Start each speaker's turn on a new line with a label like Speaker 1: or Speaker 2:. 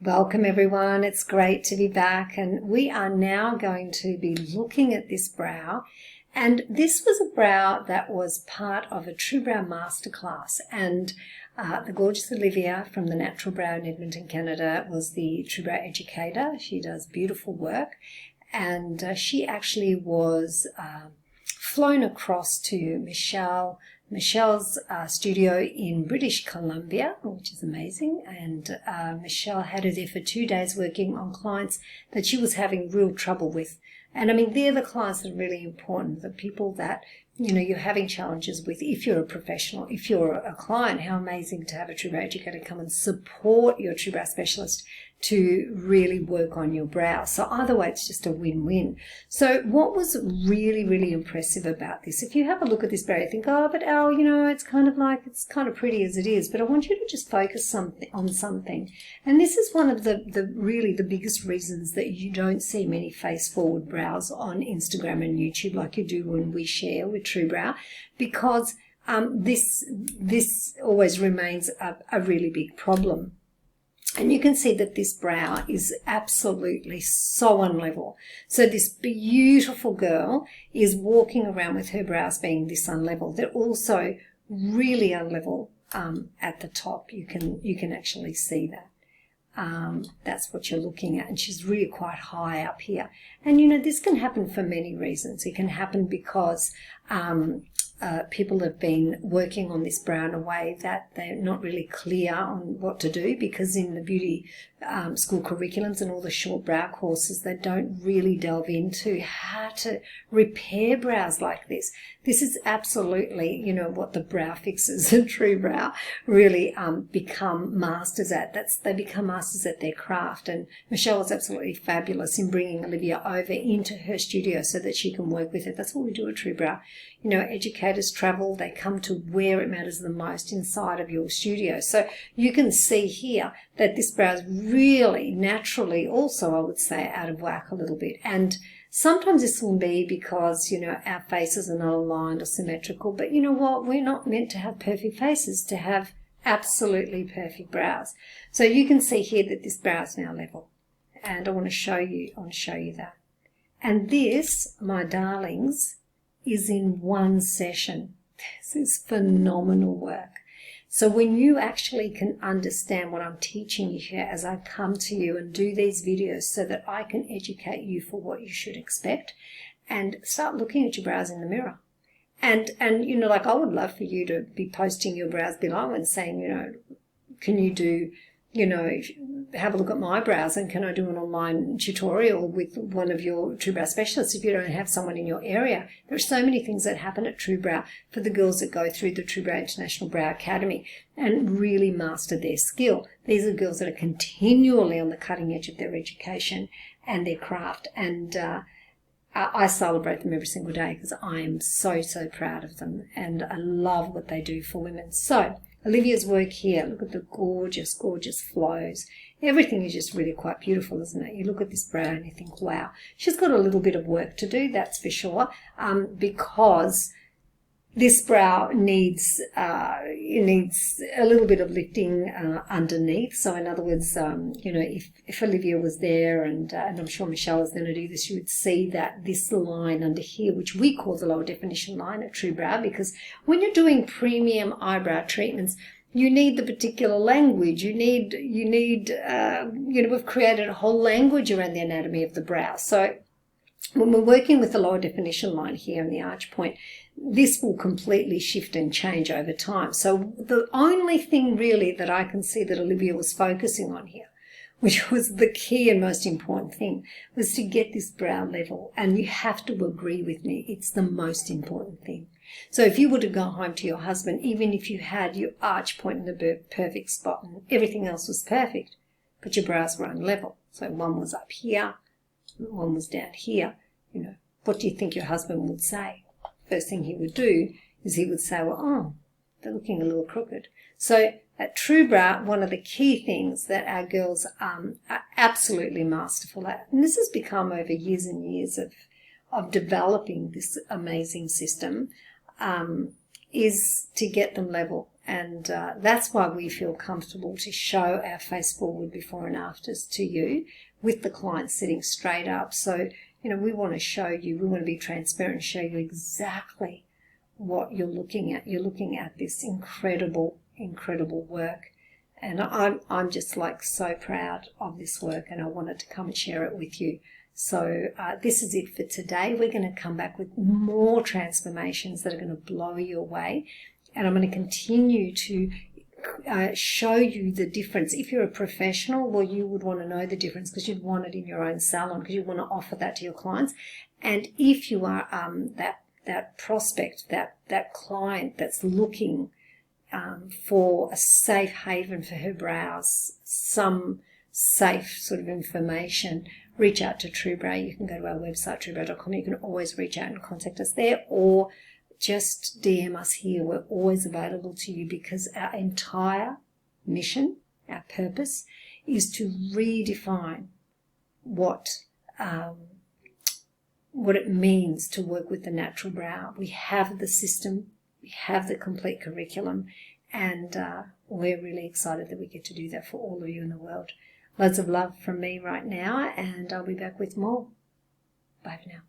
Speaker 1: Welcome everyone, it's great to be back, and we are now going to be looking at this brow. And this was a brow that was part of a TrueBrow masterclass, and the gorgeous Olivia from the Natural Brow in Edmonton, Canada was the TrueBrow educator. She does beautiful work, and she actually was flown across to Michelle's studio in British Columbia, which is amazing, and Michelle had her there for 2 days working on clients that she was having real trouble with. And I mean, they're the clients that are really important, the people that, you know, you're having challenges with. If you're a professional, if you're a client, how amazing to have a TrueBrow educator come and support your TrueBrow specialist to really work on your brow. So either way, it's just a win-win. So what was really, really impressive about this, if you have a look at this brow, you think, oh, but Al, you know, it's kind of pretty as it is, but I want you to just focus on something. And this is one of the really the biggest reasons that you don't see many face-forward brows on Instagram and YouTube like you do when we share with TrueBrow, because this always remains a really big problem. And you can see that this brow is absolutely so unlevel. So this beautiful girl is walking around with her brows being this unlevel. They're also really unlevel at the top. You can actually see that. That's what you're looking at, and she's really quite high up here. And you know, this can happen for many reasons. It can happen because people have been working on this brow in a way that they're not really clear on what to do, because in the beauty school curriculums and all the short brow courses, they don't really delve into how to repair brows like this. This is absolutely, you know, what the brow fixers and TrueBrow really become masters at. They become masters at their craft. And Michelle was absolutely fabulous in bringing Olivia over into her studio so that she can work with it. That's what we do at TrueBrow. You know, educators travel, they come to where it matters the most inside of your studio. So you can see here that this brow is really naturally also, I would say, out of whack a little bit. And sometimes this will be because, you know, our faces are not aligned or symmetrical, but you know what? We're not meant to have perfect faces to have absolutely perfect brows. So you can see here that this brow is now level. And I want to show you that. And this, my darlings, is in one session. This is phenomenal work. So when you actually can understand what I'm teaching you here as I come to you and do these videos so that I can educate you for what you should expect, and start looking at your brows in the mirror. And you know, like I would love for you to be posting your brows below and saying, you know, can you do, you know, have a look at my brows, and can I do an online tutorial with one of your TrueBrow specialists if you don't have someone in your area? There are so many things that happen at TrueBrow for the girls that go through the TrueBrow International Brow Academy and really master their skill. These are girls that are continually on the cutting edge of their education and their craft, and I celebrate them every single day because I am so, so proud of them, and I love what they do for women. So Olivia's work here, look at the gorgeous, gorgeous flows. Everything is just really quite beautiful, isn't it? You look at this brow and you think, wow, she's got a little bit of work to do, that's for sure, because this brow needs a little bit of lifting underneath. So in other words, you know, if Olivia was there, and I'm sure Michelle is going to do this, you would see that this line under here, which we call the lower definition line at TrueBrow, because when you're doing premium eyebrow treatments, you need the particular language. You know, we've created a whole language around the anatomy of the brow. So when we're working with the lower definition line here in the arch point, this will completely shift and change over time. So the only thing really that I can see that Olivia was focusing on here, which was the key and most important thing, was to get this brow level. And you have to agree with me, it's the most important thing. So if you were to go home to your husband, even if you had your arch point in the perfect spot and everything else was perfect, but your brows were unlevel, so one was up here, one was down here, you know, what do you think your husband would say? First thing he would do is he would say, well, oh, they're looking a little crooked. So at TrueBrow, one of the key things that our girls are absolutely masterful at, and this has become over years and years of developing this amazing system, is to get them level. And that's why we feel comfortable to show our face forward before and afters to you with the client sitting straight up. So, you know, we want to show you, we want to be transparent and show you exactly what you're looking at. You're looking at this incredible, incredible work. And I'm just like so proud of this work, and I wanted to come and share it with you. So this is it for today. We're going to come back with more transformations that are going to blow you away. And I'm going to continue to show you the difference. If you're a professional, well, you would want to know the difference because you'd want it in your own salon, because you want to offer that to your clients. And if you are that prospect, that client that's looking for a safe haven for her brows, some safe sort of information, reach out to TrueBrow. You can go to our website, truebrow.com. You can always reach out and contact us there, or just DM us here. We're always available to you, because our entire mission, our purpose, is to redefine what it means to work with the natural brow. We have the system, we have the complete curriculum, and we're really excited that we get to do that for all of you in the world. Loads of love from me right now, and I'll be back with more. Bye for now.